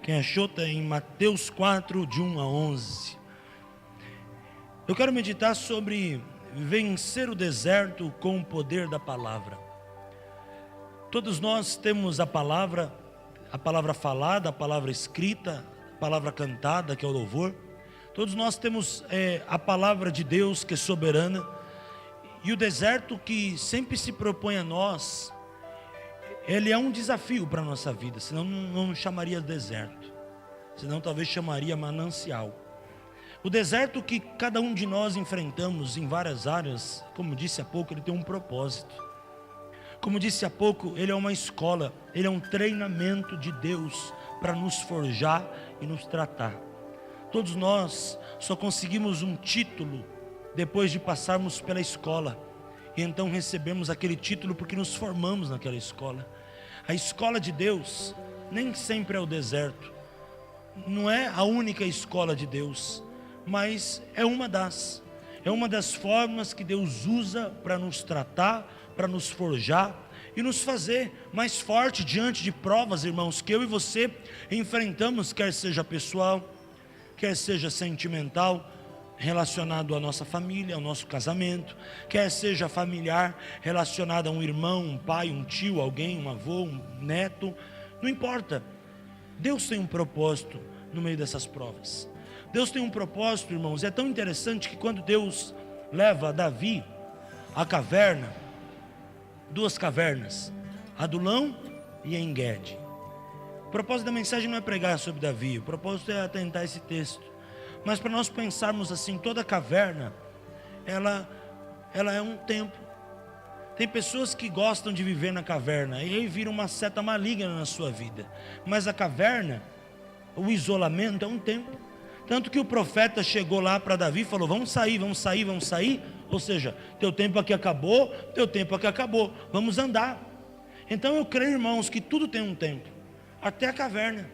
Quem achou está em Mateus 4, de 1 a 11. Eu quero meditar sobre vencer o deserto com o poder da palavra. Todos nós temos a palavra falada, a palavra escrita, a palavra cantada, que é o louvor. Todos nós temos a palavra de Deus, que é soberana. E o deserto que sempre se propõe a nós, ele é um desafio para a nossa vida, senão não chamaria deserto, senão talvez chamaria manancial. O deserto que cada um de nós enfrentamos em várias áreas, como disse há pouco, ele tem um propósito. Como disse há pouco, ele é uma escola, ele é um treinamento de Deus para nos forjar e nos tratar. Todos nós só conseguimos um título depois de passarmos pela escola, e então recebemos aquele título porque nos formamos naquela escola. A escola de Deus nem sempre é o deserto, não é a única escola de Deus, mas é uma das formas que Deus usa para nos tratar, para nos forjar e nos fazer mais forte diante de provas, irmãos, que eu e você enfrentamos, quer seja pessoal, quer seja sentimental, relacionado à nossa família, ao nosso casamento, quer seja familiar, relacionado a um irmão, um pai, um tio, alguém, um avô, um neto, não importa. Deus tem um propósito no meio dessas provas. Deus tem um propósito, irmãos. É tão interessante que quando Deus leva Davi à caverna, duas cavernas, Adulão e En-Gedi. O propósito da mensagem não é pregar sobre Davi, o propósito é atentar esse texto. Mas para nós pensarmos assim, toda caverna, ela é um templo. Tem pessoas que gostam de viver na caverna, e aí vira uma seta maligna na sua vida. Mas a caverna, o isolamento é um templo. Tanto que o profeta chegou lá para Davi e falou: vamos sair, vamos sair, vamos sair. Ou seja, teu tempo aqui acabou, vamos andar. Então eu creio, irmãos, que tudo tem um tempo, até a caverna.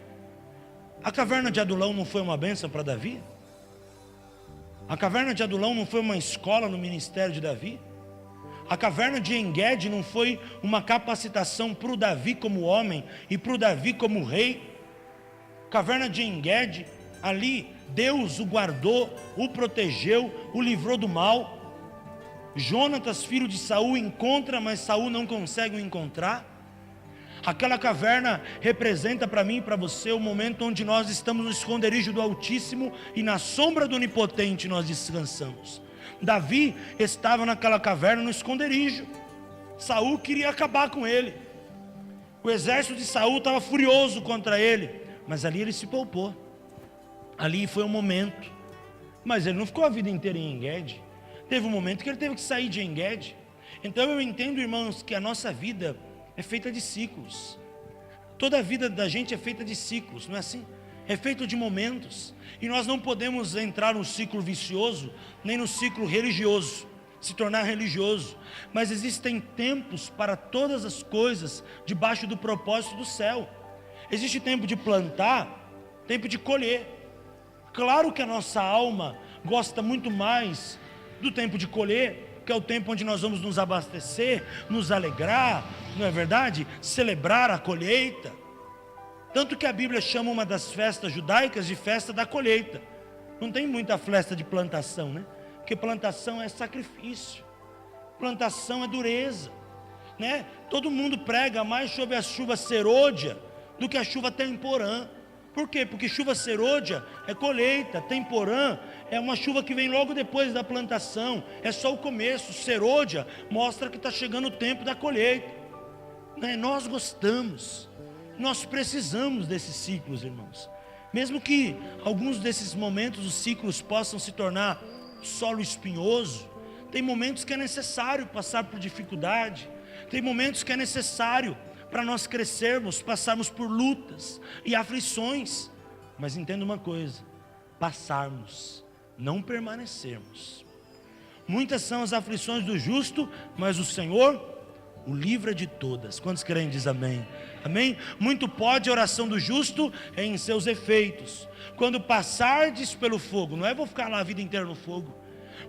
A caverna de Adulão não foi uma bênção para Davi? A caverna de Adulão não foi uma escola no ministério de Davi? A caverna de En-Gedi não foi uma capacitação para o Davi como homem e para o Davi como rei? A caverna de En-Gedi, ali Deus o guardou, o protegeu, o livrou do mal. Jonatas, filho de Saul, encontra, mas Saul não consegue o encontrar. Aquela caverna representa para mim e para você o momento onde nós estamos no esconderijo do Altíssimo e na sombra do Onipotente nós descansamos. Davi estava naquela caverna no esconderijo. Saul queria acabar com ele. O exército de Saul estava furioso contra ele, mas ali ele se poupou. Ali foi um momento, mas ele não ficou a vida inteira em En-Gedi. Teve um momento que ele teve que sair de En-Gedi. Então eu entendo, irmãos, que a nossa vida é feita de ciclos. Toda a vida da gente é feita de ciclos, não é assim? É feito de momentos. E nós não podemos entrar no ciclo vicioso, nem no ciclo religioso, se tornar religioso. Mas existem tempos para todas as coisas debaixo do propósito do céu. Existe tempo de plantar, tempo de colher. Claro que a nossa alma gosta muito mais do tempo de colher, que é o tempo onde nós vamos nos abastecer, nos alegrar, não é verdade? Celebrar a colheita. Tanto que a Bíblia chama uma das festas judaicas de festa da colheita. Não tem muita festa de plantação, né? Porque plantação é sacrifício, plantação é dureza, né? Todo mundo prega mais sobre a chuva serôdia do que a chuva temporã. Por quê? Porque chuva serôdia é colheita, temporã é uma chuva que vem logo depois da plantação, é só o começo. Serôdia mostra que está chegando o tempo da colheita, né? Nós gostamos, nós precisamos desses ciclos, irmãos. Mesmo que alguns desses momentos, os ciclos possam se tornar solo espinhoso, tem momentos que é necessário passar por dificuldade, tem momentos que é necessário para nós crescermos, passarmos por lutas e aflições. Mas entenda uma coisa: passarmos, não permanecermos. Muitas são as aflições do justo, mas o Senhor o livra de todas. Quantos creem, diz amém? Amém? Muito pode a oração do justo em seus efeitos. Quando passardes pelo fogo, não é vou ficar lá a vida inteira no fogo.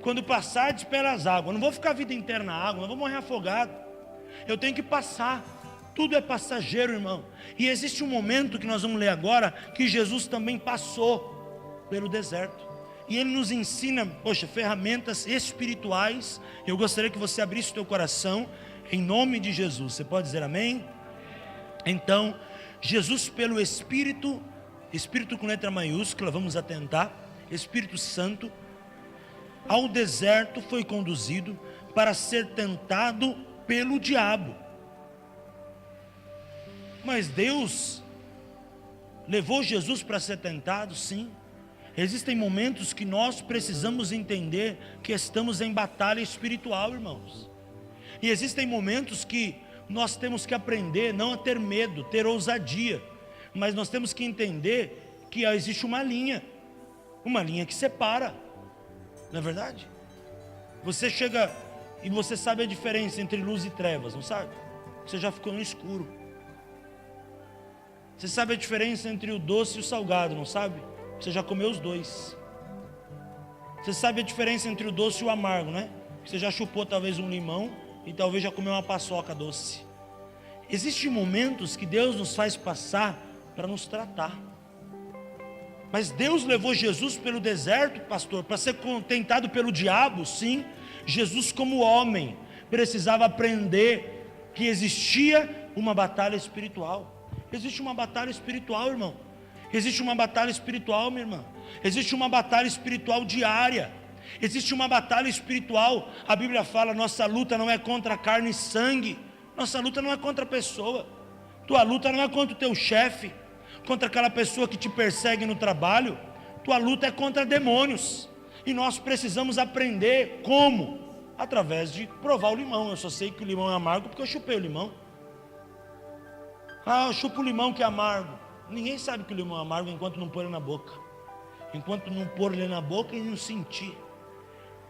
Quando passardes pelas águas, não vou ficar a vida inteira na água, não vou morrer afogado. Eu tenho que passar. Tudo é passageiro, irmão. E existe um momento que nós vamos ler agora, que Jesus também passou pelo deserto. E Ele nos ensina, ferramentas espirituais. Eu gostaria que você abrisse o teu coração, em nome de Jesus. Você pode dizer amém? Então, Jesus pelo Espírito, Espírito com letra maiúscula, vamos atentar, Espírito Santo, ao deserto foi conduzido para ser tentado pelo diabo. Mas Deus levou Jesus para ser tentado? Sim. Existem momentos que nós precisamos entender que estamos em batalha espiritual, irmãos. E existem momentos que nós temos que aprender não a ter medo, ter ousadia, mas nós temos que entender que existe uma linha que separa, não é verdade? Você chega e você sabe a diferença entre luz e trevas, não sabe? Você já ficou no escuro. Você sabe a diferença entre o doce e o salgado, não sabe? Você já comeu os dois. Você sabe a diferença entre o doce e o amargo, né? Você já chupou talvez um limão e talvez já comeu uma paçoca doce. Existem momentos que Deus nos faz passar para nos tratar. Mas Deus levou Jesus pelo deserto, pastor, para ser tentado pelo diabo, sim. Jesus, como homem, precisava aprender que existia uma batalha espiritual. Existe uma batalha espiritual, irmão. Existe uma batalha espiritual, minha irmã. Existe uma batalha espiritual diária. Existe uma batalha espiritual. A Bíblia fala: nossa luta não é contra carne e sangue. Nossa luta não é contra a pessoa. Tua luta não é contra o teu chefe, contra aquela pessoa que te persegue no trabalho. Tua luta é contra demônios. E nós precisamos aprender como? Através de provar o limão. Eu só sei que o limão é amargo porque eu chupei o limão. Eu chupo o limão que é amargo. Ninguém sabe que o limão é amargo enquanto não pôr ele na boca. Enquanto não pôr ele na boca e não sentir.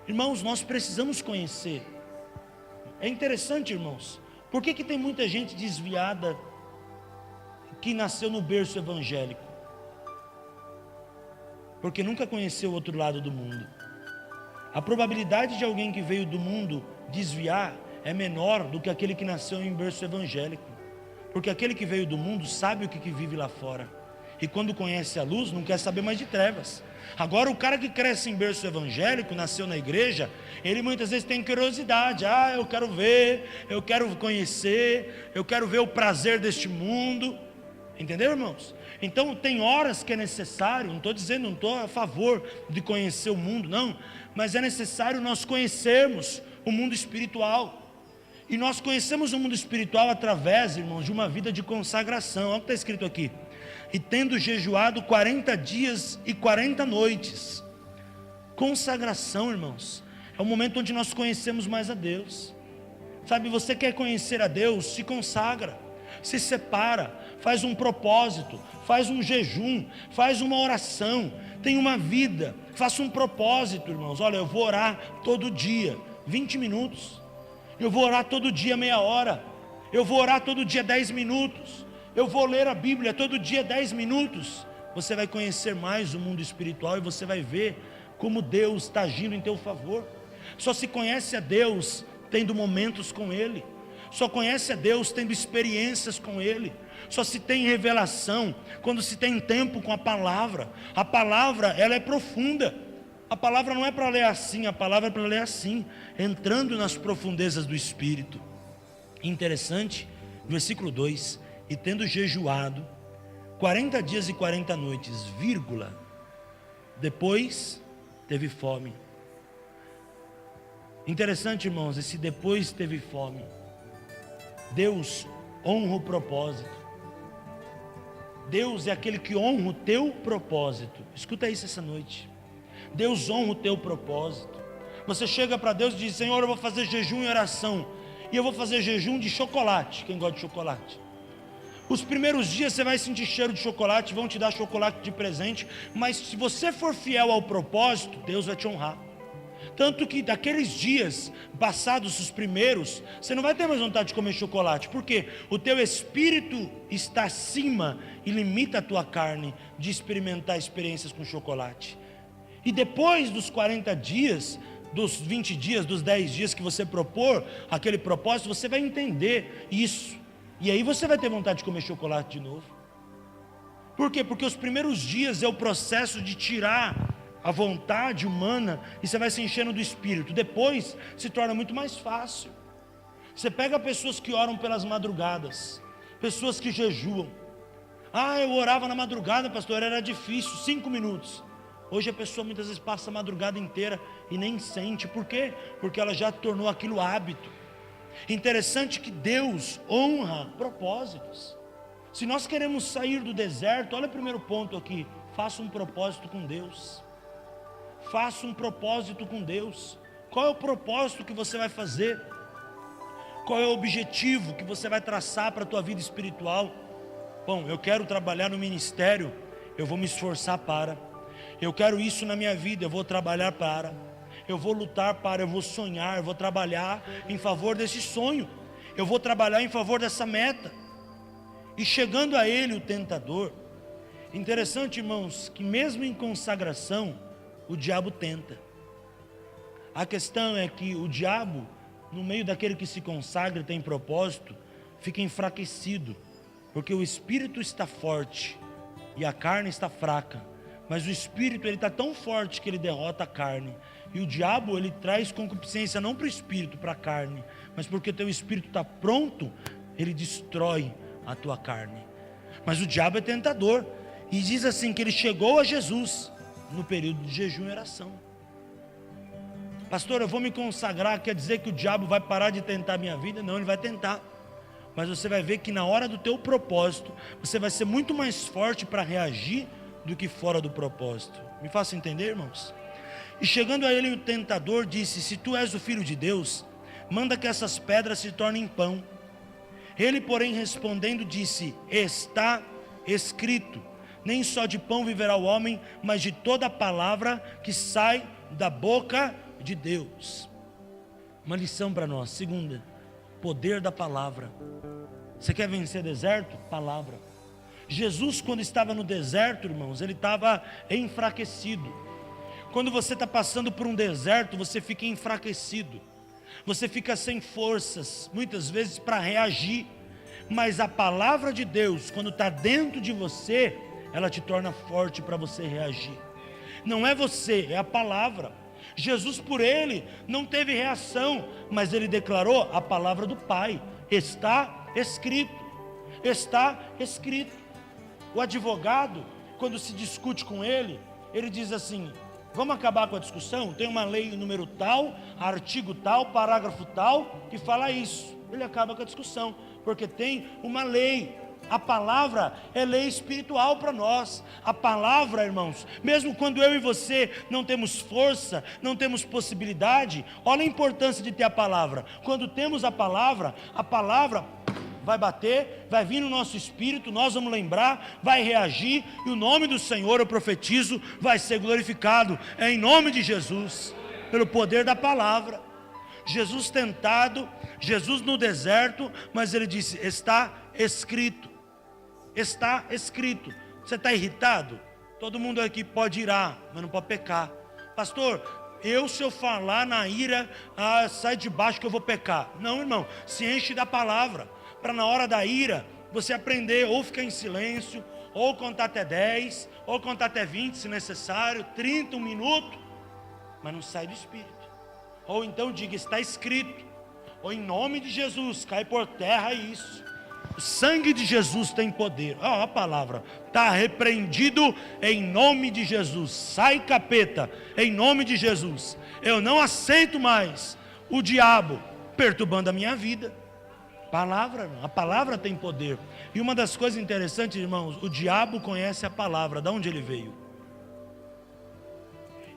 Irmãos, nós precisamos conhecer. É interessante, irmãos. Por que tem muita gente desviada que nasceu no berço evangélico? Porque nunca conheceu o outro lado do mundo. A probabilidade de alguém que veio do mundo desviar é menor do que aquele que nasceu em berço evangélico. Porque aquele que veio do mundo sabe o que vive lá fora. E quando conhece a luz, não quer saber mais de trevas. Agora o cara que cresce em berço evangélico, nasceu na igreja, ele muitas vezes tem curiosidade. Eu quero ver, eu quero conhecer, eu quero ver o prazer deste mundo. Entendeu, irmãos? Então tem horas que é necessário, não estou a favor de conhecer o mundo, não. Mas é necessário nós conhecermos o mundo espiritual. E nós conhecemos o mundo espiritual através, irmãos, de uma vida de consagração. Olha o que está escrito aqui: e tendo jejuado 40 dias e 40 noites. Consagração, irmãos, é o momento onde nós conhecemos mais a Deus. Sabe, você quer conhecer a Deus? Se consagra, se separa, faz um propósito, faz um jejum, faz uma oração, tem uma vida, faça um propósito, irmãos. Olha, eu vou orar todo dia 20 minutos. Eu vou orar todo dia meia hora. Eu vou orar todo dia 10 minutos. Eu vou ler a Bíblia todo dia 10 minutos. Você vai conhecer mais o mundo espiritual e você vai ver como Deus está agindo em teu favor. Só se conhece a Deus tendo momentos com Ele. Só conhece a Deus tendo experiências com Ele. Só se tem revelação quando se tem tempo com a palavra. A palavra, ela é profunda. A palavra não é para ler assim, a palavra é para ler assim, entrando nas profundezas do Espírito. Interessante, versículo 2: e tendo jejuado 40 dias e 40 noites, vírgula, depois teve fome. Interessante, irmãos, esse depois teve fome. Deus honra o propósito. Deus é aquele que honra o teu propósito. Escuta isso essa noite. Deus honra o teu propósito. Você chega para Deus e diz: Senhor, eu vou fazer jejum e oração, e eu vou fazer jejum de chocolate. Quem gosta de chocolate? Os primeiros dias você vai sentir cheiro de chocolate, vão te dar chocolate de presente, mas se você for fiel ao propósito, Deus vai te honrar. Tanto que daqueles dias passados, os primeiros, você não vai ter mais vontade de comer chocolate, porque o teu espírito está acima e limita a tua carne de experimentar experiências com chocolate. E depois dos 40 dias, dos 20 dias, dos 10 dias que você propor aquele propósito, você vai entender isso. E aí você vai ter vontade de comer chocolate de novo. Por quê? Porque os primeiros dias é o processo de tirar a vontade humana e você vai se enchendo do Espírito. Depois se torna muito mais fácil. Você pega pessoas que oram pelas madrugadas, pessoas que jejuam. Eu orava na madrugada, pastor, era difícil, 5 minutos. Hoje a pessoa muitas vezes passa a madrugada inteira e nem sente. Por quê? Porque ela já tornou aquilo hábito. Interessante que Deus honra propósitos. Se nós queremos sair do deserto, olha o primeiro ponto aqui: faça um propósito com Deus. Faça um propósito com Deus. Qual é o propósito que você vai fazer? Qual é o objetivo que você vai traçar para a tua vida espiritual? Bom, eu quero trabalhar no ministério, eu vou me esforçar para. Eu quero isso na minha vida, eu vou trabalhar para. Eu vou lutar para, eu vou sonhar, eu vou trabalhar em favor desse sonho. Eu vou trabalhar em favor dessa meta. E chegando a ele, o tentador, interessante, irmãos, que mesmo em consagração, o diabo tenta. A questão é que o diabo, no meio daquele que se consagra e tem propósito, fica enfraquecido, porque o espírito está forte e a carne está fraca. Mas o espírito, ele está tão forte que ele derrota a carne. E o diabo, ele traz concupiscência não para o espírito, para a carne, mas porque teu espírito está pronto, ele destrói a tua carne. Mas o diabo é tentador. E diz assim que ele chegou a Jesus no período de jejum e oração. Pastor, eu vou me consagrar, quer dizer que o diabo vai parar de tentar a minha vida? Não, ele vai tentar. Mas você vai ver que na hora do teu propósito, você vai ser muito mais forte para reagir do que fora do propósito. Me faça entender, irmãos? E chegando a ele, o tentador disse: se tu és o Filho de Deus, manda que essas pedras se tornem pão. Ele, porém, respondendo, disse: está escrito, nem só de pão viverá o homem, mas de toda a palavra que sai da boca de Deus. Uma lição para nós. Segunda, poder da palavra. Você quer vencer deserto? Palavra. Jesus, quando estava no deserto, irmãos, ele estava enfraquecido. Quando você está passando por um deserto, você fica enfraquecido, você fica sem forças, muitas vezes para reagir. Mas a palavra de Deus, quando está dentro de você, ela te torna forte para você reagir. Não é você, é a palavra. Jesus, por ele, não teve reação, mas ele declarou a palavra do Pai. Está escrito. Está escrito. O advogado, quando se discute com ele, ele diz assim: vamos acabar com a discussão? Tem uma lei número tal, artigo tal, parágrafo tal, que fala isso. Ele acaba com a discussão, porque tem uma lei. A palavra é lei espiritual para nós. A palavra, irmãos, mesmo quando eu e você não temos força, não temos possibilidade, olha a importância de ter a palavra. Quando temos a palavra vai bater, vai vir no nosso espírito, nós vamos lembrar, vai reagir, e o nome do Senhor, eu profetizo, vai ser glorificado, é em nome de Jesus, pelo poder da palavra. Jesus tentado, Jesus no deserto, mas ele disse: está escrito. Está escrito. Você está irritado? Todo mundo aqui pode irar, mas não pode pecar. Pastor, se eu falar na ira, sai de baixo que eu vou pecar. Não, irmão, se enche da palavra, para na hora da ira, você aprender, ou ficar em silêncio, ou contar até 10, ou contar até 20 se necessário, 30, 1 minuto, mas não sai do espírito. Ou então diga: está escrito, ou em nome de Jesus, cai por terra isso. O sangue de Jesus tem poder. A palavra está repreendido em nome de Jesus. Sai, capeta, em nome de Jesus. Eu não aceito mais o diabo perturbando a minha vida. A palavra tem poder. E uma das coisas interessantes, irmãos, o diabo conhece a palavra, de onde ele veio.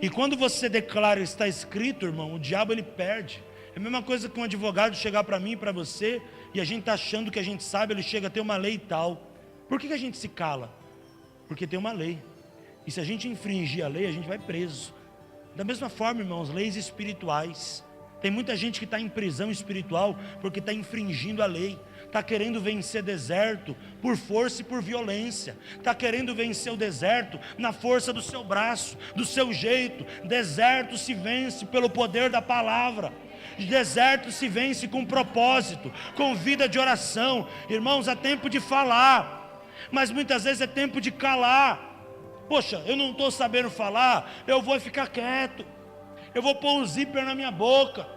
E quando você declara está escrito, irmão, o diabo ele perde. É a mesma coisa que um advogado chegar para mim e para você, e a gente está achando que a gente sabe, ele chega a ter uma lei e tal. Por que a gente se cala? Porque tem uma lei. E se a gente infringir a lei, a gente vai preso. Da mesma forma, irmãos, leis espirituais. Tem muita gente que está em prisão espiritual porque está infringindo a lei. Está querendo vencer deserto por força e por violência. Está querendo vencer o deserto na força do seu braço, do seu jeito. Deserto se vence pelo poder da palavra. Deserto se vence com propósito, com vida de oração. Irmãos, há tempo de falar, mas muitas vezes é tempo de calar. Poxa, eu não estou sabendo falar, eu vou ficar quieto, eu vou pôr um zíper na minha boca,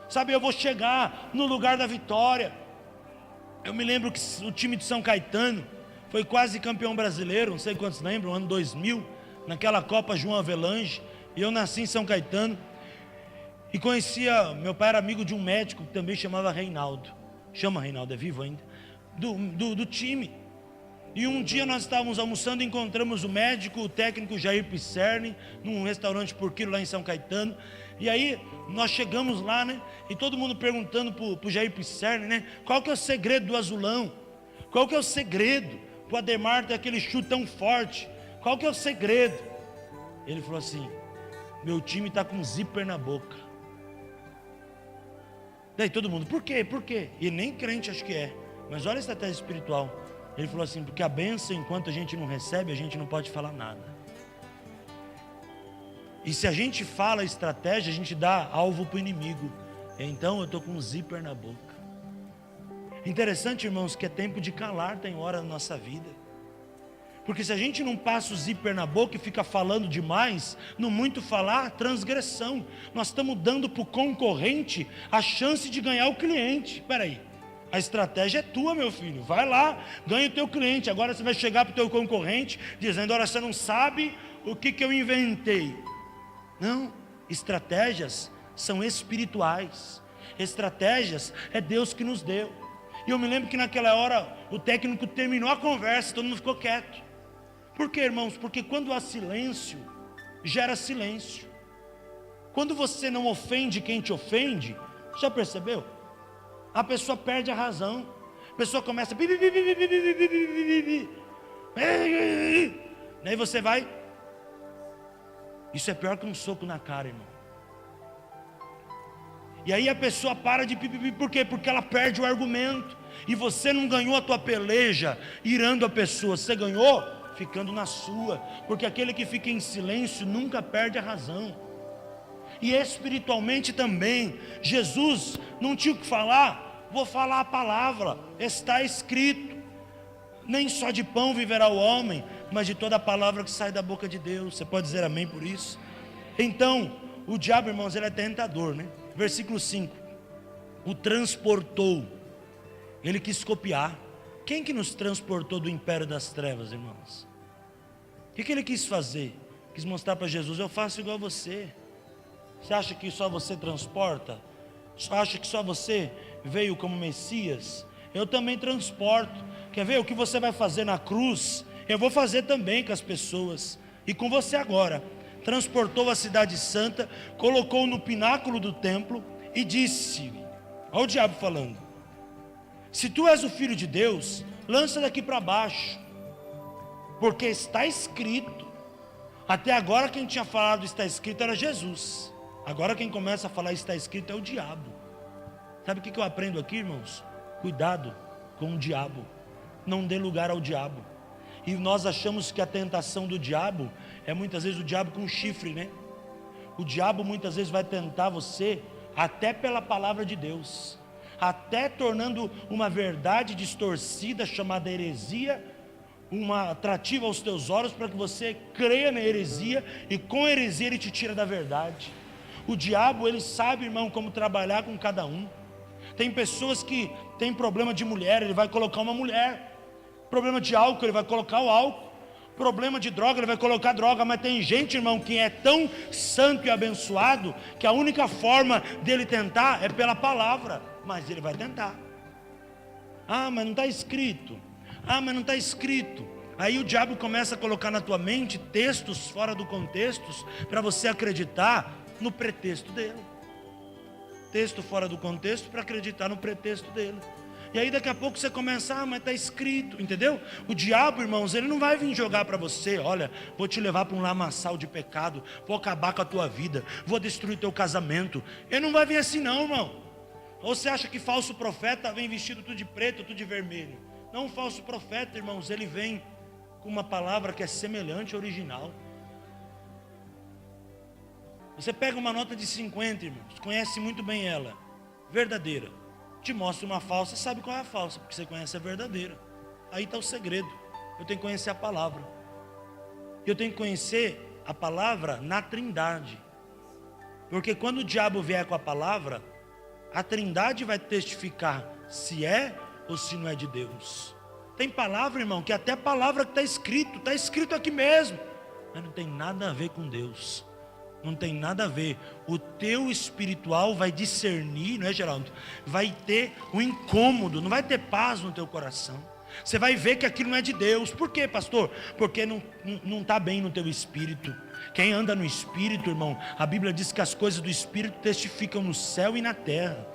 sabe, eu vou chegar no lugar da vitória. Eu me lembro que o time de São Caetano foi quase campeão brasileiro, não sei quantos lembram, ano 2000, naquela Copa João Avelange, e eu nasci em São Caetano, e conhecia, meu pai era amigo de um médico que também chamava Reinaldo, chama Reinaldo, é vivo ainda, do time. E um dia nós estávamos almoçando e encontramos o médico, o técnico Jair Pisserni, num restaurante por quilo lá em São Caetano. E aí nós chegamos lá, né? E todo mundo perguntando pro Jair Pisserni, né? Qual que é o segredo do azulão? Qual que é o segredo pro Ademar ter aquele chute tão forte? Qual que é o segredo? Ele falou assim: meu time está com zíper na boca. Daí todo mundo, por quê? Por quê? E nem crente acho que é, mas olha a estratégia espiritual. Ele falou assim: porque a bênção, enquanto a gente não recebe, a gente não pode falar nada. E se a gente fala estratégia, a gente dá alvo para o inimigo. Então eu estou com um zíper na boca. Interessante, irmãos, que é tempo de calar, tem hora na nossa vida. Porque se a gente não passa o zíper na boca e fica falando demais, no muito falar, transgressão. Nós estamos dando para o concorrente a chance de ganhar o cliente. Espera aí. A estratégia é tua, meu filho, vai lá, ganha o teu cliente. Agora você vai chegar para o teu concorrente dizendo: olha, você não sabe o que eu inventei. Não, estratégias são espirituais, estratégias é Deus que nos deu. E eu me lembro que naquela hora o técnico terminou a conversa, todo mundo ficou quieto. Por quê, irmãos? Porque quando há silêncio, gera silêncio. Quando você não ofende quem te ofende, já percebeu? A pessoa perde a razão. A pessoa começa a... Daí você vai... Isso é pior que um soco na cara, irmão. E aí a pessoa para de pipipi. Por quê? Porque ela perde o argumento. E você não ganhou a tua peleja irando a pessoa. Você ganhou ficando na sua. Porque aquele que fica em silêncio nunca perde a razão. E espiritualmente também, Jesus não tinha o que falar, vou falar a palavra, está escrito: nem só de pão viverá o homem, mas de toda a palavra que sai da boca de Deus. Você pode dizer amém por isso? Então, o diabo, irmãos, ele é tentador, né? Versículo 5, o transportou, ele quis copiar. Quem que nos transportou do império das trevas, irmãos? O que ele quis fazer? Quis mostrar para Jesus: eu faço igual a você. Você acha que só você transporta? Acha que só você veio como Messias? Eu também transporto. Quer ver o que você vai fazer na cruz? Eu vou fazer também com as pessoas. E com você agora. Transportou a cidade santa, colocou no pináculo do templo e disse: olha o diabo falando: se tu és o filho de Deus, lança daqui para baixo, porque está escrito. Até agora quem tinha falado está escrito era Jesus. Agora quem começa a falar está escrito é o diabo. Sabe o que eu aprendo aqui, irmãos? Cuidado com o diabo. Não dê lugar ao diabo. E nós achamos que a tentação do diabo é muitas vezes o diabo com chifre, né? O diabo muitas vezes vai tentar você até pela palavra de Deus, até tornando uma verdade distorcida chamada heresia uma atrativa aos teus olhos, para que você creia na heresia, e com a heresia ele te tira da verdade. O diabo, ele sabe, irmão, como trabalhar com cada um. Tem pessoas que têm problema de mulher, ele vai colocar uma mulher. Problema de álcool, ele vai colocar o álcool. Problema de droga, ele vai colocar droga. Mas tem gente, irmão, que é tão santo e abençoado que a única forma dele tentar é pela palavra. Mas ele vai tentar. Ah, mas não está escrito. Ah, mas não está escrito. Aí o diabo começa a colocar na tua mente textos fora do contexto, para você acreditar no pretexto dele. Texto fora do contexto para acreditar no pretexto dele. E aí daqui a pouco você começa: ah, mas está escrito, entendeu? O diabo, irmãos, ele não vai vir jogar para você: olha, vou te levar para um lamaçal de pecado, vou acabar com a tua vida, vou destruir teu casamento. Ele não vai vir assim não, irmão. Ou você acha que falso profeta vem vestido tudo de preto, tudo de vermelho? Não, um falso profeta, irmãos, ele vem com uma palavra que é semelhante ao original. Você pega uma nota de 50, irmãos, conhece muito bem ela, verdadeira. Te mostra uma falsa, sabe qual é a falsa, porque você conhece a verdadeira. Aí está o segredo. Eu tenho que conhecer a palavra. Eu tenho que conhecer a palavra na Trindade. Porque quando o diabo vier com a palavra, a Trindade vai testificar se é ou se não é de Deus. Tem palavra, irmão, que até a palavra que está escrito aqui mesmo, mas não tem nada a ver com Deus. Não tem nada a ver. O teu espiritual vai discernir, não é, Geraldo? Vai ter um incômodo, não vai ter paz no teu coração. Você vai ver que aquilo não é de Deus. Por quê, pastor? Porque não está bem no teu espírito. Quem anda no espírito, irmão, a Bíblia diz que as coisas do espírito testificam no céu e na terra.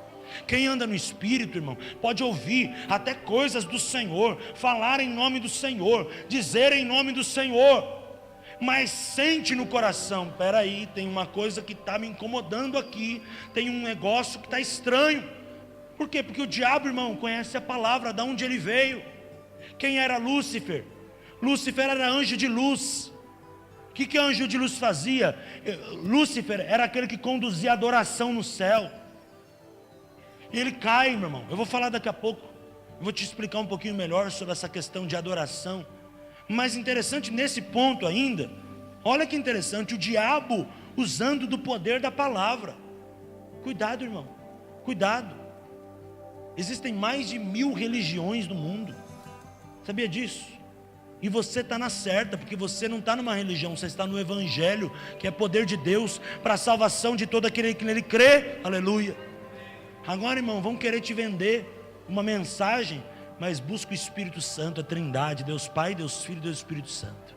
Quem anda no espírito, irmão, pode ouvir até coisas do Senhor, falar em nome do Senhor, dizer em nome do Senhor, mas sente no coração: peraí, tem uma coisa que está me incomodando aqui, tem um negócio que está estranho. Por quê? Porque o diabo, irmão, conhece a palavra, de onde ele veio. Quem era Lúcifer? Lúcifer era anjo de luz. O que anjo de luz fazia? Lúcifer era aquele que conduzia a adoração no céu. E ele cai, meu irmão. Eu vou falar daqui a pouco. Eu vou te explicar um pouquinho melhor sobre essa questão de adoração. Mas interessante nesse ponto ainda, olha que interessante, o diabo usando do poder da palavra. Cuidado, irmão, cuidado. Existem mais de 1000 religiões no mundo. Sabia disso? E você está na certa, porque você não está numa religião, você está no Evangelho, que é poder de Deus para a salvação de todo aquele que nele crê. Aleluia. Agora, irmão, vão querer te vender uma mensagem, mas busca o Espírito Santo, a Trindade, Deus Pai, Deus Filho e Deus Espírito Santo.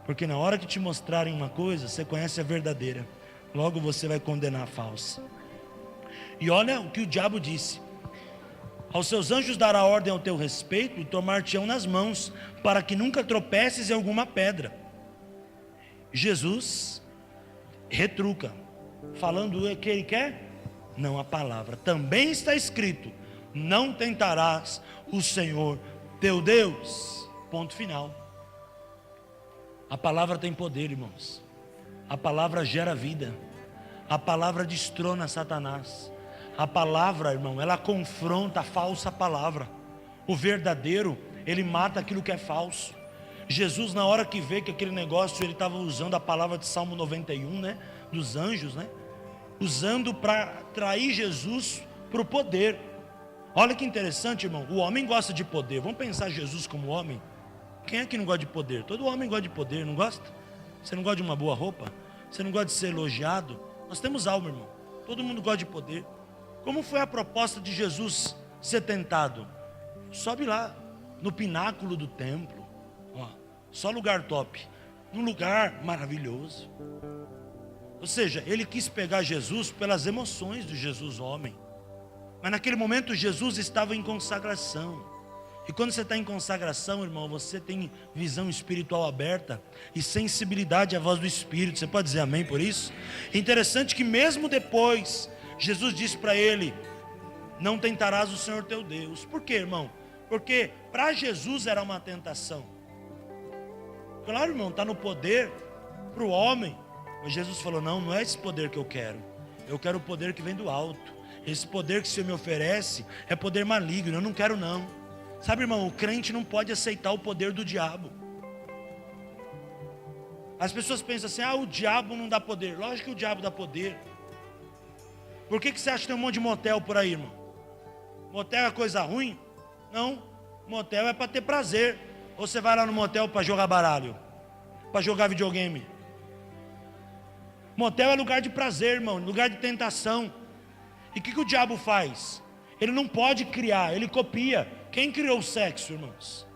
Porque na hora que te mostrarem uma coisa, você conhece a verdadeira, logo você vai condenar a falsa. E olha o que o diabo disse: aos seus anjos dará ordem ao teu respeito e tomar-te-ão nas mãos, para que nunca tropeces em alguma pedra. Jesus retruca, falando o que ele quer? Não, a palavra. Também está escrito: não tentarás o Senhor teu Deus. Ponto final. A palavra tem poder, irmãos. A palavra gera vida. A palavra destrona Satanás. A palavra, irmão, ela confronta a falsa palavra. O verdadeiro, ele mata aquilo que é falso. Jesus, na hora que vê que aquele negócio, ele estava usando a palavra de Salmo 91, né? Dos anjos, né? Usando para trair Jesus para o poder. Olha que interessante, irmão. O homem gosta de poder. Vamos pensar Jesus como homem. Quem é que não gosta de poder? Todo homem gosta de poder, não gosta? Você não gosta de uma boa roupa? Você não gosta de ser elogiado? Nós temos alma, irmão. Todo mundo gosta de poder. Como foi a proposta de Jesus ser tentado? Sobe lá no pináculo do templo, ó, só lugar top, num lugar maravilhoso. Ou seja, ele quis pegar Jesus pelas emoções do Jesus homem. Mas naquele momento Jesus estava em consagração. E quando você está em consagração, irmão, você tem visão espiritual aberta e sensibilidade à voz do Espírito. Você pode dizer amém por isso? Interessante que mesmo depois, Jesus disse para ele: não tentarás o Senhor teu Deus. Por quê, irmão? Porque para Jesus era uma tentação. Claro, irmão, está no poder para o homem. Mas Jesus falou: não é esse poder que eu quero. Eu quero o poder que vem do alto. Esse poder que o Senhor me oferece é poder maligno, eu não quero não. Sabe, irmão, o crente não pode aceitar o poder do diabo. As pessoas pensam assim: o diabo não dá poder. Lógico que o diabo dá poder. Por que você acha que tem um monte de motel por aí, irmão? Motel é coisa ruim? Não, motel é para ter prazer. Ou você vai lá no motel para jogar baralho, para jogar videogame? Motel é lugar de prazer, irmão, lugar de tentação. E o que o diabo faz? Ele não pode criar, ele copia. Quem criou o sexo, irmãos?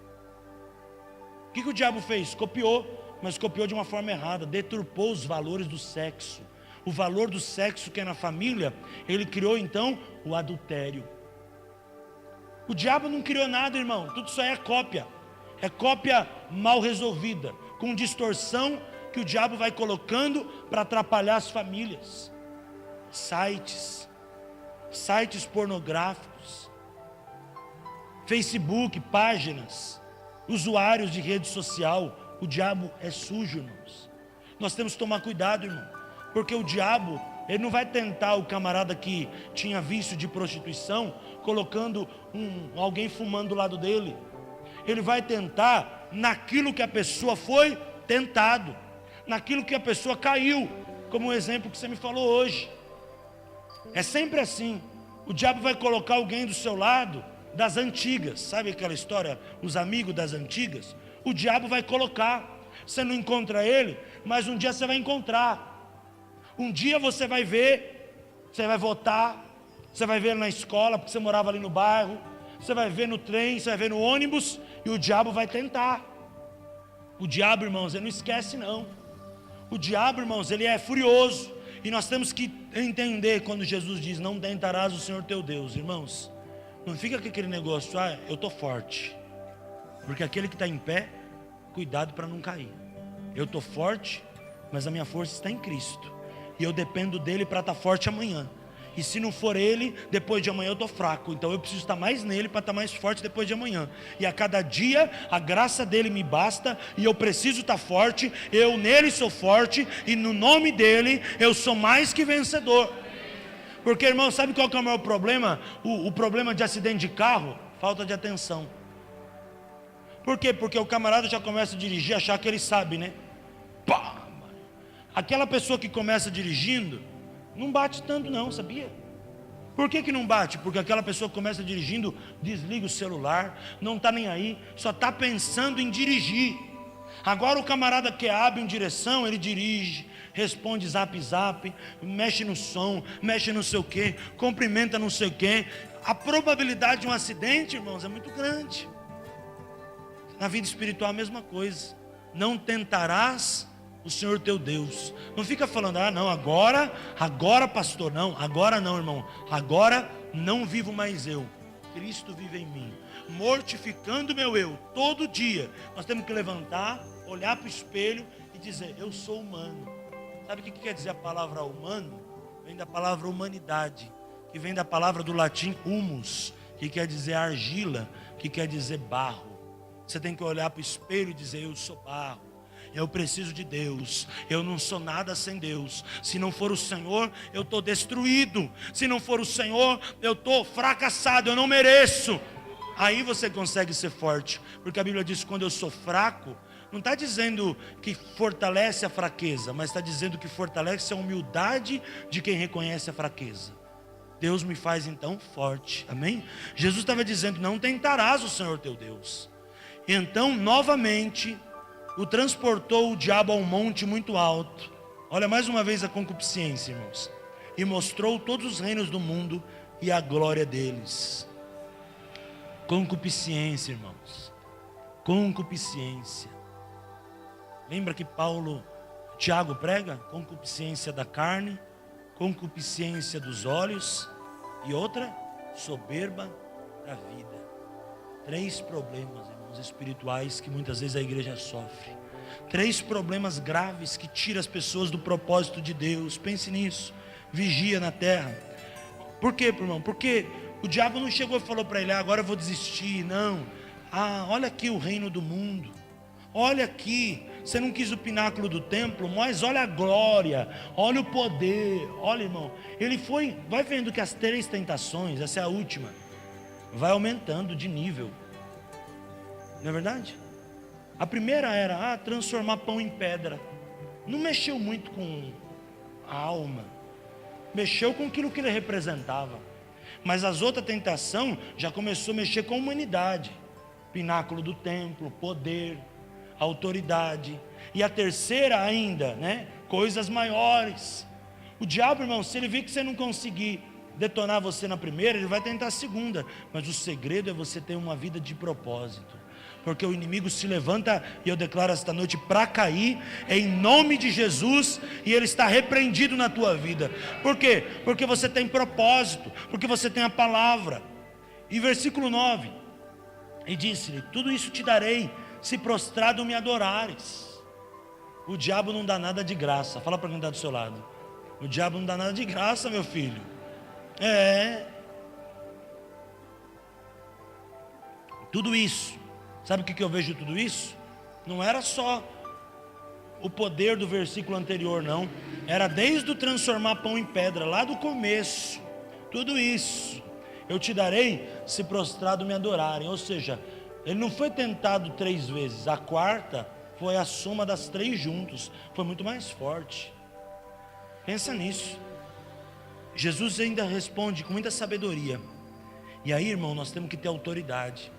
O que o diabo fez? Copiou, mas copiou de uma forma errada, deturpou os valores do sexo. O valor do sexo que é na família, ele criou então o adultério. O diabo não criou nada, irmão, tudo isso aí é cópia. É cópia mal resolvida, com distorção que o diabo vai colocando para atrapalhar as famílias. Sites pornográficos, Facebook, páginas, usuários de rede social. O diabo é sujo, irmãos. Nós temos que tomar cuidado, irmão. Porque o diabo, ele não vai tentar o camarada que tinha vício de prostituição, colocando alguém fumando do lado dele. Ele vai tentar naquilo que a pessoa foi tentado, naquilo que a pessoa caiu, como o exemplo que você me falou hoje. É sempre assim. O diabo vai colocar alguém do seu lado, das antigas. Sabe aquela história, os amigos das antigas? O diabo vai colocar. Você não encontra ele, mas um dia você vai encontrar. Um dia você vai ver, você vai votar, você vai ver ele na escola, porque você morava ali no bairro, você vai ver no trem, você vai ver no ônibus, e o diabo vai tentar. O diabo, irmãos, ele não esquece não. O diabo, irmãos, ele é furioso, e nós temos que entender quando Jesus diz: não tentarás o Senhor teu Deus. Irmãos, não fica com aquele negócio: eu estou forte, porque aquele que está em pé, cuidado para não cair. Eu estou forte, mas a minha força está em Cristo, e eu dependo dele para estar forte amanhã. E se não for ele, depois de amanhã eu estou fraco. Então eu preciso estar mais nele para estar mais forte depois de amanhã. E a cada dia a graça dele me basta, e eu preciso estar forte. Eu nele sou forte, e no nome dele eu sou mais que vencedor. Porque, irmão, sabe qual que é o maior problema? O problema de acidente de carro? Falta de atenção. Por quê? Porque o camarada já começa a dirigir, achar que ele sabe, né? Pá! Aquela pessoa que começa dirigindo não bate tanto não, sabia? Por que não bate? Porque aquela pessoa que começa dirigindo, desliga o celular, não está nem aí, só está pensando em dirigir. Agora o camarada que é hábil em direção, ele dirige, responde zap, mexe no som, mexe não sei o que, cumprimenta não sei o que. A probabilidade de um acidente, irmãos, é muito grande. Na vida espiritual a mesma coisa. Não tentarás o Senhor teu Deus. Não fica falando: não, agora pastor, não, agora não, irmão, agora não vivo mais eu, Cristo vive em mim, mortificando meu eu, todo dia. Nós temos que levantar, olhar para o espelho e dizer: eu sou humano. Sabe o que quer dizer a palavra humano? Vem da palavra humanidade, que vem da palavra do latim humus, que quer dizer argila, que quer dizer barro. Você tem que olhar para o espelho e dizer: eu sou barro, eu preciso de Deus, eu não sou nada sem Deus. Se não for o Senhor, eu estou destruído. Se não for o Senhor, eu estou fracassado, eu não mereço. Aí você consegue ser forte, porque a Bíblia diz que quando eu sou fraco, não está dizendo que fortalece a fraqueza, mas está dizendo que fortalece a humildade de quem reconhece a fraqueza. Deus me faz então forte, amém? Jesus estava dizendo: não tentarás o Senhor teu Deus. Então novamente o transportou o diabo a um monte muito alto. Olha mais uma vez a concupiscência, irmãos. E mostrou todos os reinos do mundo e a glória deles. Concupiscência, irmãos. Concupiscência. Lembra que Tiago prega? Concupiscência da carne, concupiscência dos olhos e outra, soberba da vida. 3 problemas, irmãos, espirituais que muitas vezes a igreja sofre. 3 problemas graves que tiram as pessoas do propósito de Deus. Pense nisso. Vigia na terra. Por quê, irmão? Porque o diabo não chegou e falou para ele: agora eu vou desistir. Não. Olha aqui o reino do mundo. Olha aqui. Você não quis o pináculo do templo, mas olha a glória, olha o poder. Olha, irmão, vai vendo que as 3 tentações, essa é a última, vai aumentando de nível. Não é verdade? A primeira era transformar pão em pedra. Não mexeu muito com a alma, mexeu com aquilo que ele representava. Mas as outras tentações já começou a mexer com a humanidade. Pináculo do templo, poder, autoridade. E a terceira ainda, coisas maiores. O diabo, irmão, se ele vê que você não conseguir detonar você na primeira, ele vai tentar a segunda. Mas o segredo é você ter uma vida de propósito. Porque o inimigo se levanta, e eu declaro esta noite, para cair, em nome de Jesus, e ele está repreendido na tua vida. Por quê? Porque você tem propósito, porque você tem a palavra. E versículo 9, e disse-lhe: tudo isso te darei, se prostrado me adorares. O diabo não dá nada de graça. Fala para quem está do seu lado: o diabo não dá nada de graça, meu filho. Tudo isso. Sabe o que eu vejo tudo isso? Não era só o poder do versículo anterior, não. Era desde o transformar pão em pedra, lá do começo. Tudo isso eu te darei se prostrado me adorarem. Ou seja, ele não foi tentado 3 vezes. A quarta foi a soma das 3 juntos. Foi muito mais forte. Pensa nisso. Jesus ainda responde com muita sabedoria. E aí, irmão, nós temos que ter autoridade.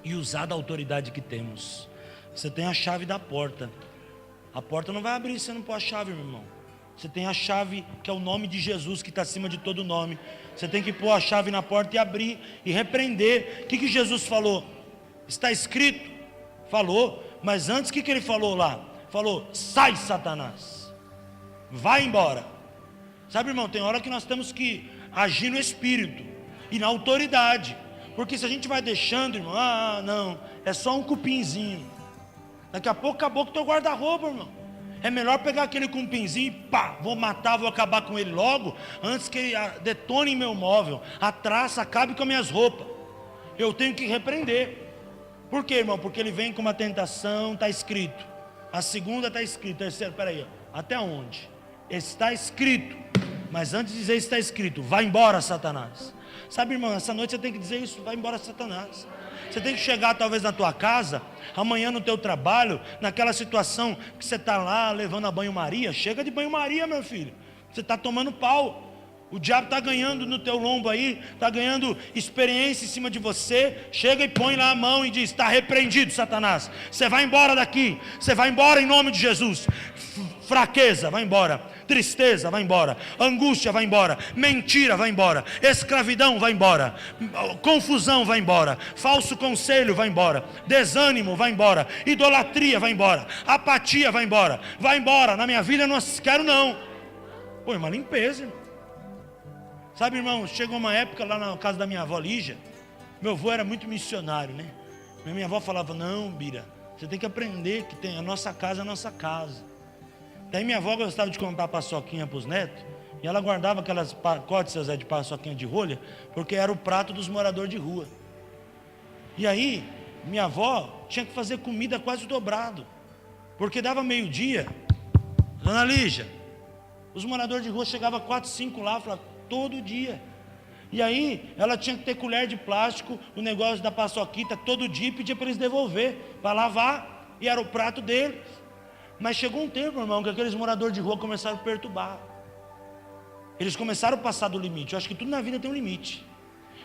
E usar da autoridade que temos. Você tem a chave da porta. A porta não vai abrir se você não pôr a chave, meu irmão. Você tem a chave que é o nome de Jesus, que está acima de todo nome. Você tem que pôr a chave na porta e abrir e repreender. O que Jesus falou? Está escrito? Falou. Mas antes o que ele falou lá? Falou: sai, Satanás, vai embora. Sabe, irmão, tem hora que nós temos que agir no Espírito e na autoridade. Porque se a gente vai deixando, irmão, não, é só um cupinzinho. Daqui a pouco acabou com o teu guarda-roupa, irmão. É melhor pegar aquele cupinzinho e pá, vou matar, vou acabar com ele logo, antes que ele detone meu móvel, a traça acabe com as minhas roupas. Eu tenho que repreender. Por quê, irmão? Porque ele vem com uma tentação, está escrito. A segunda está escrito. Terceira, peraí, até onde? Está escrito. Mas antes de dizer está escrito, vai embora, Satanás. Sabe, irmão, essa noite você tem que dizer isso, vai embora, Satanás. Você tem que chegar talvez na tua casa, amanhã no teu trabalho, naquela situação que você está lá levando a banho-maria. Chega de banho-maria, meu filho. Você está tomando pau. O diabo está ganhando no teu lombo aí, está ganhando experiência em cima de você. Chega e põe lá a mão e diz: está repreendido, Satanás. Você vai embora daqui. Você vai embora em nome de Jesus. Fraqueza, vai embora. Tristeza, vai embora. Angústia, vai embora. Mentira, vai embora. Escravidão, vai embora. Confusão, vai embora. Falso conselho, vai embora. Desânimo, vai embora. Idolatria, vai embora. Apatia, vai embora. Vai embora. Na minha vida eu não quero, não. Pô, é uma limpeza, irmão. Sabe, irmão, chegou uma época lá na casa da minha avó Lígia. Meu avô era muito missionário, né? Minha avó falava: não, Bira, você tem que aprender que tem a nossa casa é a nossa casa. Daí minha avó gostava de comprar paçoquinha para os netos. E ela guardava aquelas pacotes, Zé, de paçoquinha de rolha, porque era o prato dos moradores de rua. E aí, minha avó tinha que fazer comida quase dobrado. Porque dava meio-dia, dona Lígia, os moradores de rua chegavam 4, 5 lá, falavam, todo dia. E aí, ela tinha que ter colher de plástico, o negócio da paçoquita todo dia, e pedia para eles devolver, para lavar, e era o prato deles. Mas chegou um tempo, irmão, que aqueles moradores de rua começaram a perturbar. Eles começaram a passar do limite. Eu acho que tudo na vida tem um limite.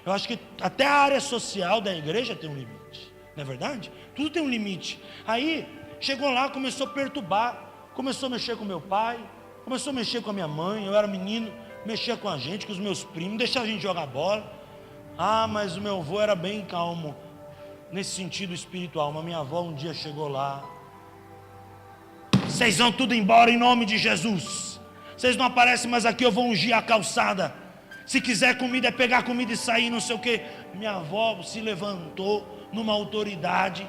Eu acho que até a área social da igreja tem um limite. Não é verdade? Tudo tem um limite. Aí, chegou lá, começou a perturbar. Começou a mexer com meu pai, começou a mexer com a minha mãe. Eu era menino, mexia com a gente, com os meus primos, deixava a gente jogar bola. Mas o meu avô era bem calmo nesse sentido espiritual. Mas minha avó um dia chegou lá: vocês vão tudo embora em nome de Jesus. Vocês não aparecem mais aqui, eu vou ungir a calçada. Se quiser comida, é pegar comida e sair, não sei o que. Minha avó se levantou numa autoridade.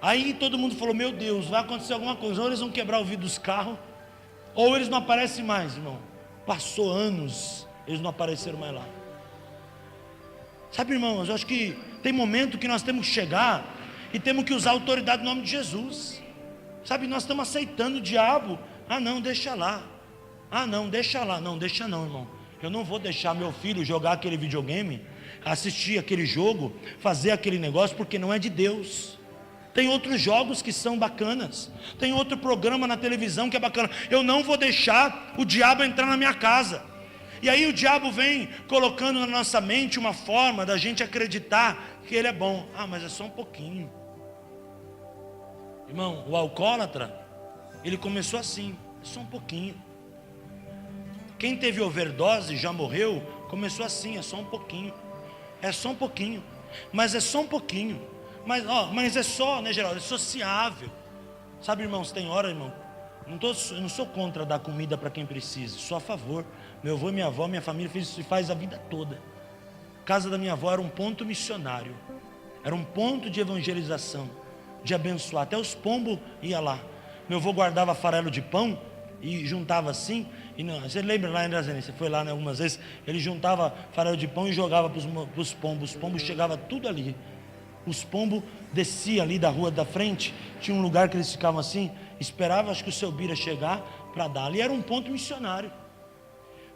Aí todo mundo falou: meu Deus, vai acontecer alguma coisa. Ou eles vão quebrar o vidro dos carros, ou eles não aparecem mais, irmão. Passou anos, eles não apareceram mais lá. Sabe, irmãos, eu acho que tem momento que nós temos que chegar e temos que usar a autoridade no nome de Jesus. Sabe, nós estamos aceitando o diabo. Não, deixa lá. Não, deixa lá. Não, deixa não, irmão. Eu não vou deixar meu filho jogar aquele videogame, assistir aquele jogo, fazer aquele negócio, porque não é de Deus. Tem outros jogos que são bacanas. Tem outro programa na televisão que é bacana. Eu não vou deixar o diabo entrar na minha casa. E aí o diabo vem colocando na nossa mente uma forma da gente acreditar que ele é bom. Mas é só um pouquinho. Irmão, o alcoólatra, ele começou assim, é só um pouquinho. Quem teve overdose, já morreu, começou assim, é só um pouquinho. É só um pouquinho. Mas é só um pouquinho. Mas é só, né, Geraldo? É sociável. Sabe, irmãos, tem hora, irmão, eu não sou contra dar comida para quem precisa, sou a favor. Meu avô e minha avó, minha família fez isso e faz a vida toda. A casa da minha avó era um ponto missionário, era um ponto de evangelização, de abençoar. Até os pombos iam lá. Meu avô guardava farelo de pão e juntava assim. E não, você lembra lá, André? Você foi lá, né, algumas vezes. Ele juntava farelo de pão e jogava para os pombos. Os pombos chegavam tudo ali. Os pombos desciam ali da rua da frente. Tinha um lugar que eles ficavam assim. esperava, acho que o seu Bira chegar para dar. Ali era um ponto missionário.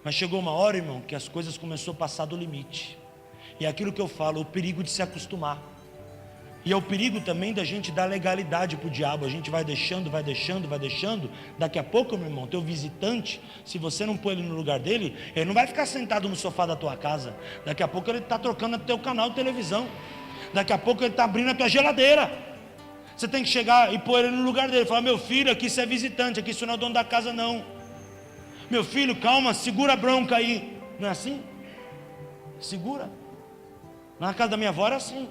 Mas chegou uma hora, irmão, que as coisas começaram a passar do limite. E é aquilo que eu falo, o perigo de se acostumar. E é o perigo também da gente dar legalidade para o diabo. A gente vai deixando. Daqui a pouco, meu irmão, teu visitante, se você não pôr ele no lugar dele, ele não vai ficar sentado no sofá da tua casa. Daqui a pouco ele está trocando o teu canal de televisão. Daqui a pouco ele está abrindo a tua geladeira. Você tem que chegar e pôr ele no lugar dele. Falar, meu filho, aqui você é visitante, aqui isso não é o dono da casa não. Meu filho, calma, segura a bronca aí. Não é assim? Segura. Na casa da minha avó era assim.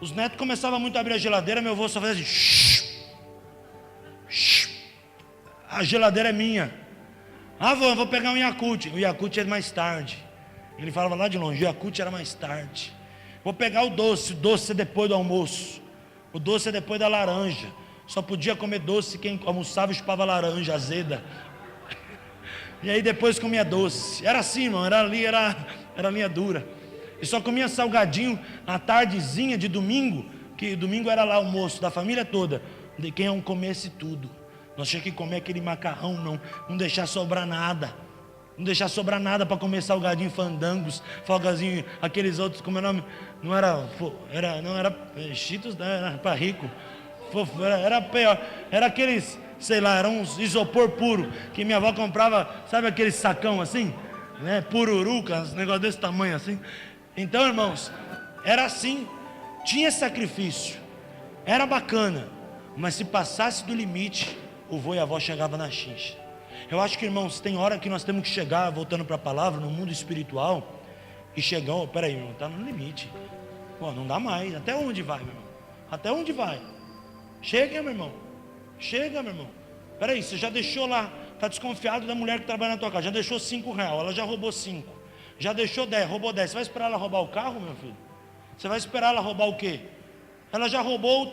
Os netos começavam muito a abrir a geladeira, meu avô só fazia assim, shh, shh. A geladeira é minha. Ah, vô, eu vou pegar um Yakult. O Yakult é mais tarde. Ele falava lá de longe, o Yakult era mais tarde. Vou pegar o doce é depois do almoço. O doce é depois da laranja. Só podia comer doce quem almoçava e chupava laranja azeda. E aí depois comia doce. Era assim, irmão, era linha dura. E só comia salgadinho à tardezinha de domingo, que domingo era lá o almoço da família toda, de quem comesse tudo. Nós tínhamos que comer aquele macarrão, não deixar sobrar nada. Não deixar sobrar nada para comer salgadinho, fandangos, folgazinho, aqueles outros, como é o nome? Não era Cheetos, não, era para rico. Era pior, era aqueles, sei lá, era uns isopor puro, que minha avó comprava, sabe aquele sacão assim? Né? Pururuca, uns negócios desse tamanho assim. Então, irmãos, era assim, tinha sacrifício, era bacana, mas se passasse do limite, o vô e a avó chegavam na chincha. Eu acho que, irmãos, tem hora que nós temos que chegar, voltando para a palavra, no mundo espiritual, e chegar, peraí, meu irmão, está no limite, pô, não dá mais, até onde vai, meu irmão? Até onde vai? Chega, meu irmão, peraí, você já deixou lá, está desconfiado da mulher que trabalha na tua casa, já deixou R$5, ela já roubou 5. Já deixou 10, roubou 10. Você vai esperar ela roubar o carro, meu filho? Você vai esperar ela roubar o quê? Ela já roubou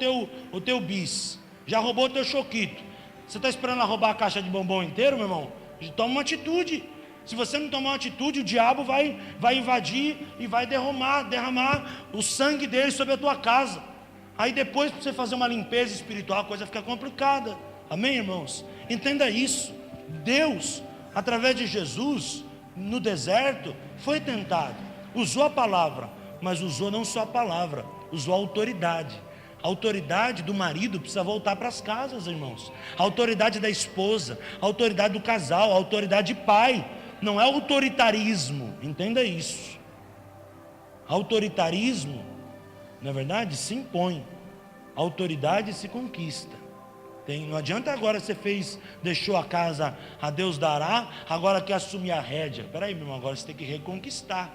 o teu bis. Já roubou o teu choquito. Você está esperando ela roubar a caixa de bombom inteiro, meu irmão? Toma uma atitude. Se você não tomar uma atitude, o diabo vai invadir e vai derramar o sangue dele sobre a tua casa. Aí depois, para você fazer uma limpeza espiritual, a coisa fica complicada. Amém, irmãos? Entenda isso. Deus, através de Jesus, no deserto, foi tentado, usou a palavra, mas usou não só a palavra, usou a autoridade. A autoridade do marido precisa voltar para as casas, irmãos. A autoridade da esposa, a autoridade do casal, a autoridade de pai. Não é autoritarismo, entenda isso. Autoritarismo, na verdade, se impõe. A autoridade se conquista. Não adianta agora você deixou a casa, a Deus dará, agora quer assumir a rédea. Peraí, meu irmão, agora você tem que reconquistar.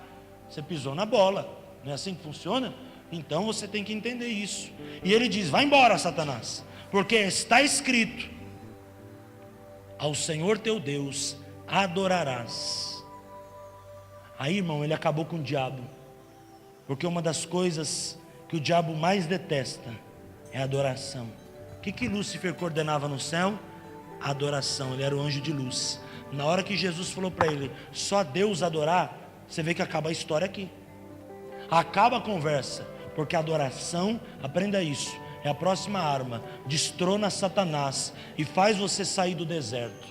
Você pisou na bola, não é assim que funciona? Então você tem que entender isso. E ele diz, vai embora, Satanás, porque está escrito, ao Senhor teu Deus adorarás. Aí, irmão, ele acabou com o diabo, porque uma das coisas que o diabo mais detesta é a adoração. O que Lúcifer coordenava no céu? A adoração, ele era o anjo de luz. Na hora que Jesus falou para ele, só Deus adorar, você vê que acaba a história aqui. Acaba a conversa, porque a adoração, aprenda isso, é a próxima arma, destrona Satanás e faz você sair do deserto.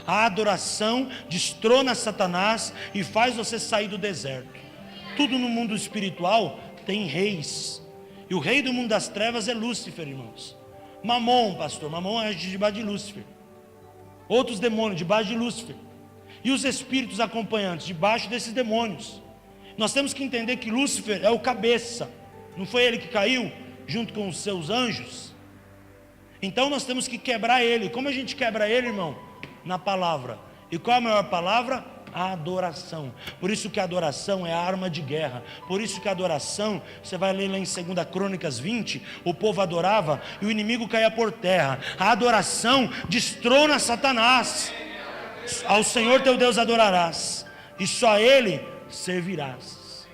A adoração destrona Satanás e faz você sair do deserto. Tudo no mundo espiritual tem reis, e o rei do mundo das trevas é Lúcifer, irmãos. Mamon, pastor, Mamon é debaixo de Lúcifer. Outros demônios debaixo de Lúcifer. E os espíritos acompanhantes debaixo desses demônios. Nós temos que entender que Lúcifer é o cabeça. Não foi ele que caiu junto com os seus anjos? Então nós temos que quebrar ele. Como a gente quebra ele, irmão? Na palavra. E qual é a maior palavra? A adoração. Por isso que a adoração é a arma de guerra. Por isso que a adoração, você vai ler lá em 2 Crônicas 20, o povo adorava e o inimigo caía por terra. A adoração destrona Satanás. Ao Senhor teu Deus adorarás, e só Ele servirás.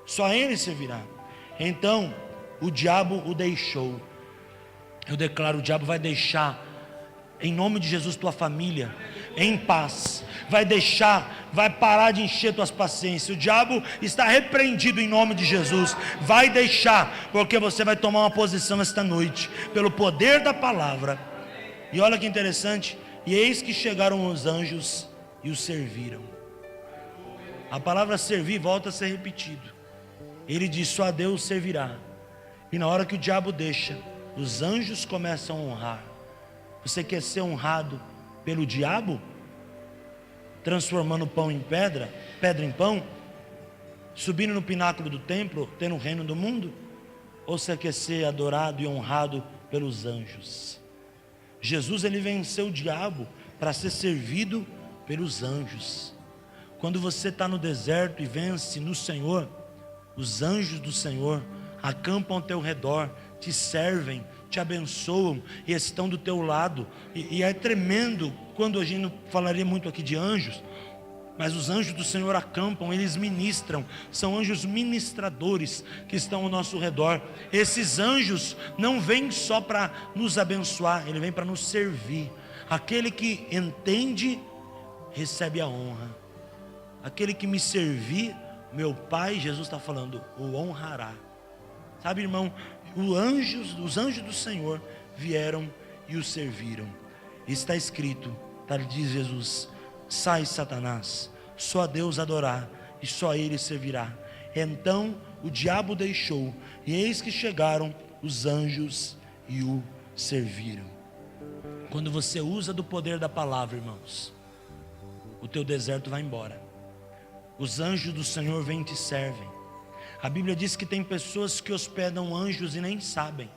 Só Ele servirá. Então o diabo o deixou. Eu declaro, o diabo vai deixar, em nome de Jesus, tua família em paz. Vai deixar, vai parar de encher tuas paciências. O diabo está repreendido em nome de Jesus. Vai deixar, porque você vai tomar uma posição esta noite, pelo poder da palavra, E olha que interessante, e eis que chegaram os anjos e os serviram. A palavra servir volta a ser repetido. Ele diz: só a Deus servirá. E na hora que o diabo deixa, os anjos começam a honrar. Você quer ser honrado pelo diabo? Transformando pão em pedra, pedra em pão? Subindo no pináculo do templo, tendo o reino do mundo? Ou você quer ser adorado e honrado pelos anjos? Jesus, ele venceu o diabo para ser servido pelos anjos. Quando você está no deserto e vence no Senhor, os anjos do Senhor acampam ao teu redor, te servem, te abençoam e estão do teu lado. E é tremendo quando a gente não falaria muito aqui de anjos, mas os anjos do Senhor acampam, eles ministram, são anjos ministradores que estão ao nosso redor. Esses anjos não vêm só para nos abençoar, ele vem para nos servir. Aquele que entende, recebe a honra. Aquele que me servir, meu Pai, Jesus está falando, o honrará. Sabe, irmão, os anjos do Senhor vieram e o serviram. Está escrito, diz Jesus: sai, Satanás, só a Deus adorar e só a Ele servirá. Então o diabo deixou, e eis que chegaram os anjos e o serviram. Quando você usa do poder da palavra, irmãos, o teu deserto vai embora. Os anjos do Senhor vêm e te servem. A Bíblia diz que tem pessoas que hospedam anjos e nem sabem.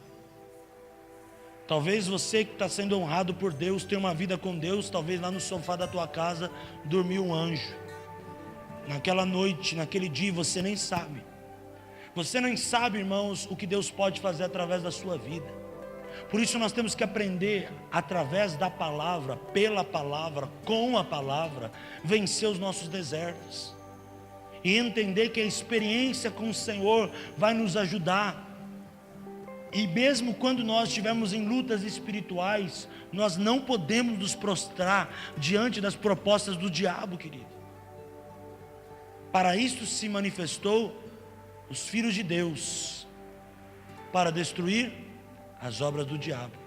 Talvez você que está sendo honrado por Deus, tem uma vida com Deus, talvez lá no sofá da tua casa dormiu um anjo. Naquela noite, naquele dia, você nem sabe. Você nem sabe, irmãos, o que Deus pode fazer através da sua vida. Por isso nós temos que aprender, através da palavra, pela palavra, com a palavra, vencer os nossos desertos. E entender que a experiência com o Senhor vai nos ajudar. E mesmo quando nós estivermos em lutas espirituais, nós não podemos nos prostrar diante das propostas do diabo, querido. Para isso se manifestou os filhos de Deus, para destruir as obras do diabo.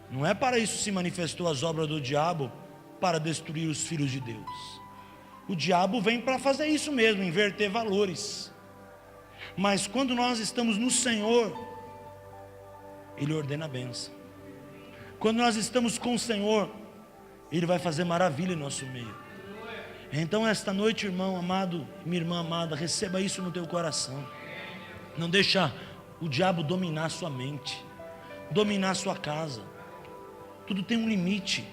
Não é para isso se manifestou as obras do diabo, para destruir os filhos de Deus. O diabo vem para fazer isso mesmo, inverter valores. Mas quando nós estamos no Senhor, Ele ordena a bênção. Quando nós estamos com o Senhor, Ele vai fazer maravilha em nosso meio. Então esta noite, irmão amado, minha irmã amada, receba isso no teu coração. Não deixa o diabo dominar a sua mente, dominar a sua casa. Tudo tem um limite.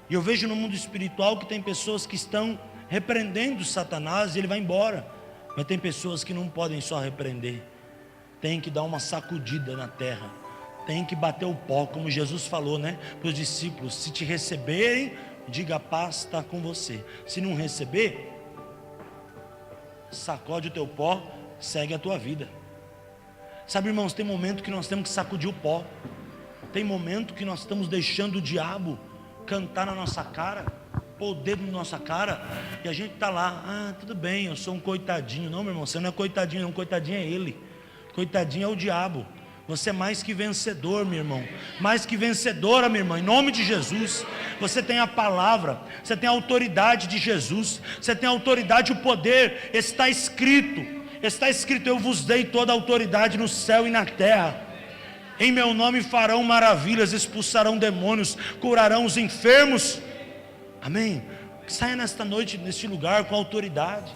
E eu vejo no mundo espiritual que tem pessoas que estão repreendendo Satanás e ele vai embora. Mas tem pessoas que não podem só repreender, tem que dar uma sacudida na terra, tem que bater o pó, como Jesus falou, né, para os discípulos: se te receberem, diga, a paz está com você. Se não receber, sacode o teu pó, segue a tua vida. Sabe, irmãos, tem momento que nós temos que sacudir o pó. Tem momento que nós estamos deixando o diabo cantar na nossa cara, pôr o dedo na nossa cara, e a gente está lá: tudo bem, eu sou um coitadinho. Não, meu irmão, você não é coitadinho, não, coitadinho é ele. Coitadinho é o diabo. Você é mais que vencedor, meu irmão, mais que vencedora, minha irmã, em nome de Jesus. Você tem a palavra, você tem a autoridade de Jesus, você tem a autoridade, o poder. Está escrito, eu vos dei toda a autoridade no céu e na terra. Em meu nome farão maravilhas, expulsarão demônios, curarão os enfermos. Amém? Saia nesta noite, neste lugar, com autoridade.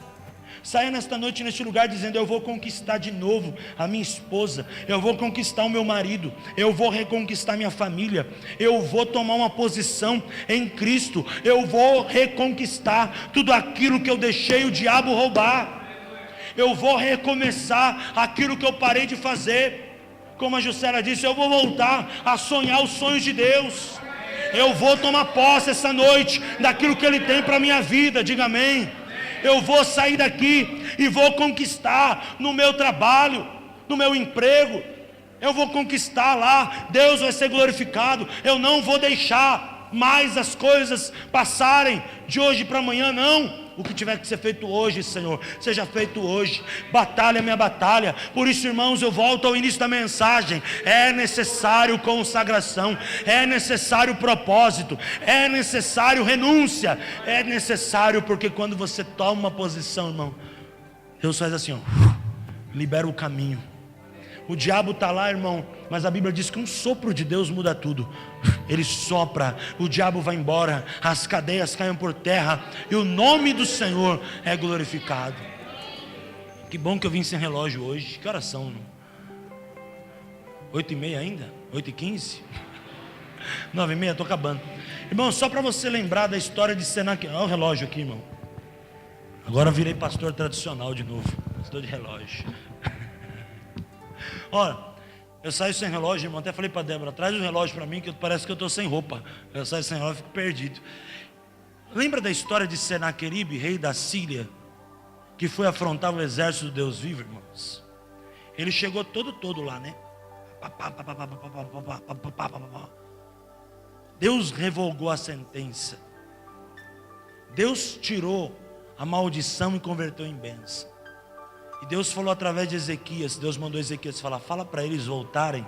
Saia nesta noite, neste lugar, dizendo: eu vou conquistar de novo a minha esposa, eu vou conquistar o meu marido, eu vou reconquistar minha família, eu vou tomar uma posição em Cristo, eu vou reconquistar tudo aquilo que eu deixei o diabo roubar, eu vou recomeçar aquilo que eu parei de fazer. Como a Juscelia disse, eu vou voltar a sonhar os sonhos de Deus. Eu vou tomar posse essa noite daquilo que Ele tem para a minha vida. Diga amém. Eu vou sair daqui e vou conquistar no meu trabalho, no meu emprego. Eu vou conquistar lá, Deus vai ser glorificado. Eu não vou deixar mais as coisas passarem de hoje para amanhã, não. o que tiver que ser feito hoje, Senhor, seja feito hoje. Batalha minha batalha. Por isso, irmãos, eu volto ao início da mensagem. É necessário consagração, é necessário propósito, é necessário renúncia, é necessário, porque quando você toma uma posição, irmão, Deus faz assim, ó, libera o caminho. O diabo está lá, irmão, mas a Bíblia diz que um sopro de Deus muda tudo. Ele sopra, o diabo vai embora, as cadeias caem por terra e o nome do Senhor é glorificado. Que bom que eu vim sem relógio hoje. Que horas são? 8h30 ainda? 8h15? 9h30, estou acabando. Irmão, só para você lembrar da história de Senaqueribe. Olha o relógio aqui, irmão. Agora virei pastor tradicional de novo. Pastor de relógio. Olha, eu saio sem relógio, irmão. Até falei para Débora, traz um relógio para mim, que parece que eu estou sem roupa. Eu saio sem relógio e fico perdido. Lembra da história de Senaqueribe, rei da Síria, que foi afrontar o exército do Deus vivo, irmãos? Ele chegou todo lá, né? Deus revogou a sentença. Deus tirou a maldição e converteu em bênção. E Deus falou através de Ezequias. Deus mandou Ezequias falar: fala para eles voltarem,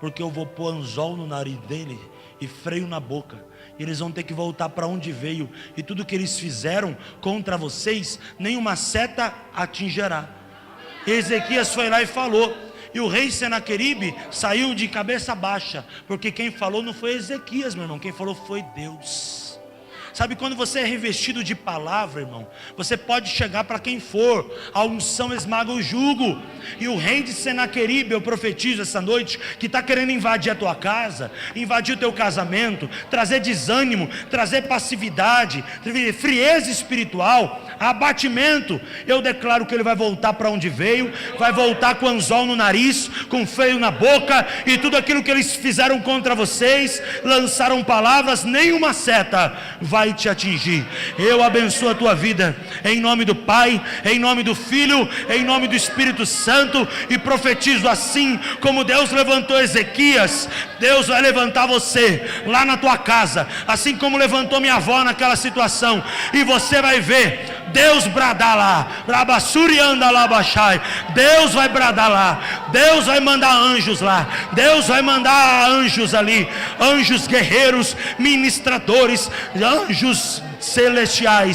porque eu vou pôr anzol no nariz dele e freio na boca. E eles vão ter que voltar para onde veio. E tudo que eles fizeram contra vocês, nenhuma seta atingirá. E Ezequias foi lá e falou. E o rei Senaqueribe saiu de cabeça baixa, porque quem falou não foi Ezequias, meu irmão. Quem falou foi Deus. Sabe, quando você é revestido de palavra, irmão, você pode chegar para quem for, a unção esmaga o jugo. E o rei de Senaqueribe, eu profetizo essa noite, que está querendo invadir a tua casa, invadir o teu casamento, trazer desânimo, trazer passividade, frieza espiritual, abatimento. Eu declaro que ele vai voltar para onde veio, vai voltar com anzol no nariz, com freio na boca, e tudo aquilo que eles fizeram contra vocês, lançaram palavras, nenhuma seta vai te atingir. Eu abençoo a tua vida em nome do Pai, em nome do Filho, em nome do Espírito Santo, e profetizo assim como Deus levantou Ezequias, Deus vai levantar você lá na tua casa, assim como levantou minha avó naquela situação, e você vai ver Deus bradar lá, Deus vai bradar lá, Deus vai mandar anjos lá, Deus vai mandar anjos ali, anjos guerreiros, ministradores, anjos celestiais.